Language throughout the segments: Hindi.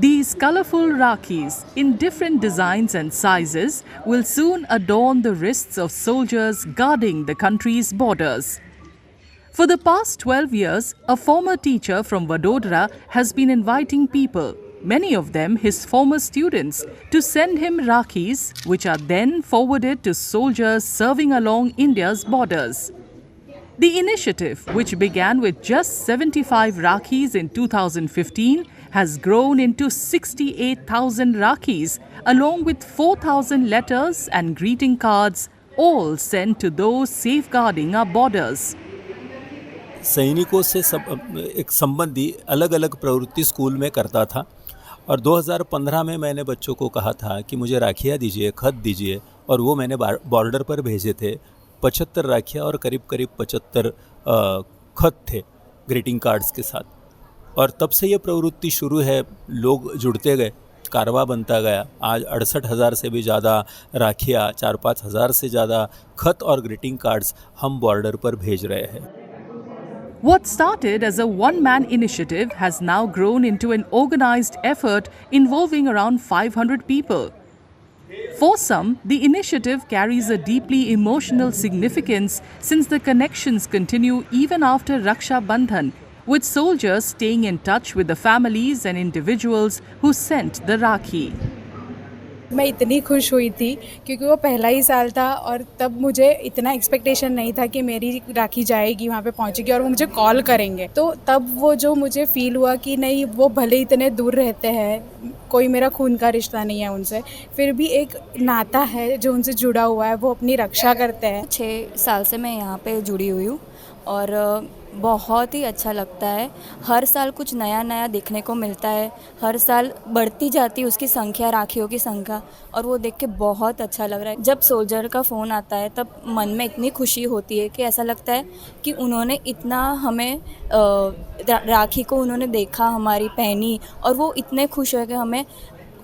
These colorful Rakhis in different designs and sizes will soon adorn the wrists of soldiers guarding the country's borders. For the past 12 years, a former teacher from Vadodara has been inviting people, many of them his former students, to send him Rakhis, which are then forwarded to soldiers serving along India's borders. The initiative, which began with just 75 Rakhis in 2015, has grown into 68,000 Rakhis, along with 4,000 letters and greeting cards, all sent to those safeguarding our borders. सैनिकों से एक संबंधी अलग अलग प्रवृत्ति स्कूल में करता था और 2015 में मैंने बच्चों को कहा था कि मुझे राखियाँ दीजिए, खत दीजिए, और वो मैंने बॉर्डर पर भेजे थे। 75 राखियाँ और करीब 75 खत थे ग्रीटिंग कार्ड्स के साथ, और तब से ये प्रवृत्ति शुरू है। लोग जुड़ते गए, कारवा बनता गया। आज 68,000 से भी ज़्यादा राखियाँ, 4-5 हज़ार से ज़्यादा खत और ग्रीटिंग कार्ड्स हम बॉर्डर पर भेज रहे हैं। What started as a one-man initiative has now grown into an organized effort involving around 500 people. For some, the initiative carries a deeply emotional significance since the connections continue even after Raksha Bandhan, with soldiers staying in touch with the families and individuals who sent the Rakhi. मैं इतनी खुश हुई थी क्योंकि वो पहला ही साल था और तब मुझे इतना एक्सपेक्टेशन नहीं था कि मेरी राखी जाएगी, वहाँ पे पहुँचेगी और वो मुझे कॉल करेंगे। तो तब वो जो मुझे फ़ील हुआ कि नहीं, वो भले इतने दूर रहते हैं, कोई मेरा खून का रिश्ता नहीं है उनसे, फिर भी एक नाता है जो उनसे जुड़ा हुआ है, वो अपनी रक्षा करते हैं। 6 साल से मैं यहाँ पे जुड़ी हुई हूँ और बहुत ही अच्छा लगता है। हर साल कुछ नया नया देखने को मिलता है, हर साल बढ़ती जाती है उसकी संख्या, राखियों की संख्या, और वो देख के बहुत अच्छा लग रहा है। जब सोल्जर का फ़ोन आता है तब मन में इतनी खुशी होती है कि ऐसा लगता है कि उन्होंने इतना हमें राखी को उन्होंने देखा, हमारी पहनी, और वो इतने खुश है कि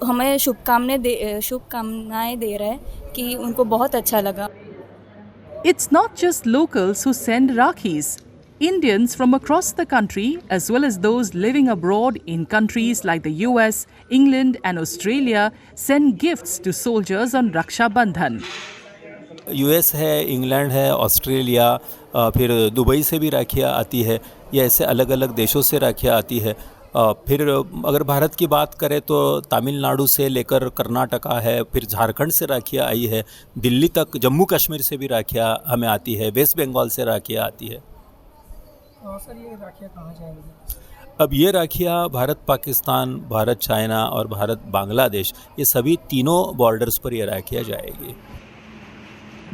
हमें शुभकामनाएं दे रहे हैं कि उनको बहुत अच्छा लगा। It's not just locals who send Rakhis. Indians from across the country, as well as those living abroad in countries like the US, England and Australia, send gifts to soldiers on Raksha Bandhan. US है, इंग्लैंड है, ऑस्ट्रेलिया, फिर दुबई से भी राखियाँ आती है। ये ऐसे अलग अलग देशों से राखियाँ आती है। फिर अगर भारत की बात करें तो तमिलनाडु से लेकर कर्नाटका है, फिर झारखंड से राखियाँ आई है, दिल्ली तक, जम्मू कश्मीर से भी राखियाँ हमें आती है, वेस्ट बंगाल से राखियाँ आती है। सर, ये राखियाँ कहाँ जाएंगी? अब ये राखियाँ भारत पाकिस्तान, भारत चाइना और भारत बांग्लादेश, ये सभी तीनों बॉर्डर्स पर ये राखियाँ जाएगी।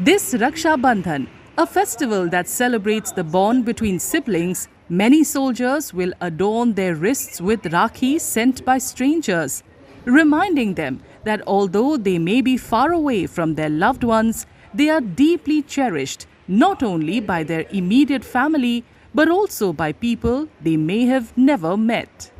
This Raksha Bandhan, a festival that celebrates the bond between siblings, many soldiers will adorn their wrists with Rakhis sent by strangers, reminding them that although they may be far away from their loved ones, they are deeply cherished not only by their immediate family but also by people they may have never met.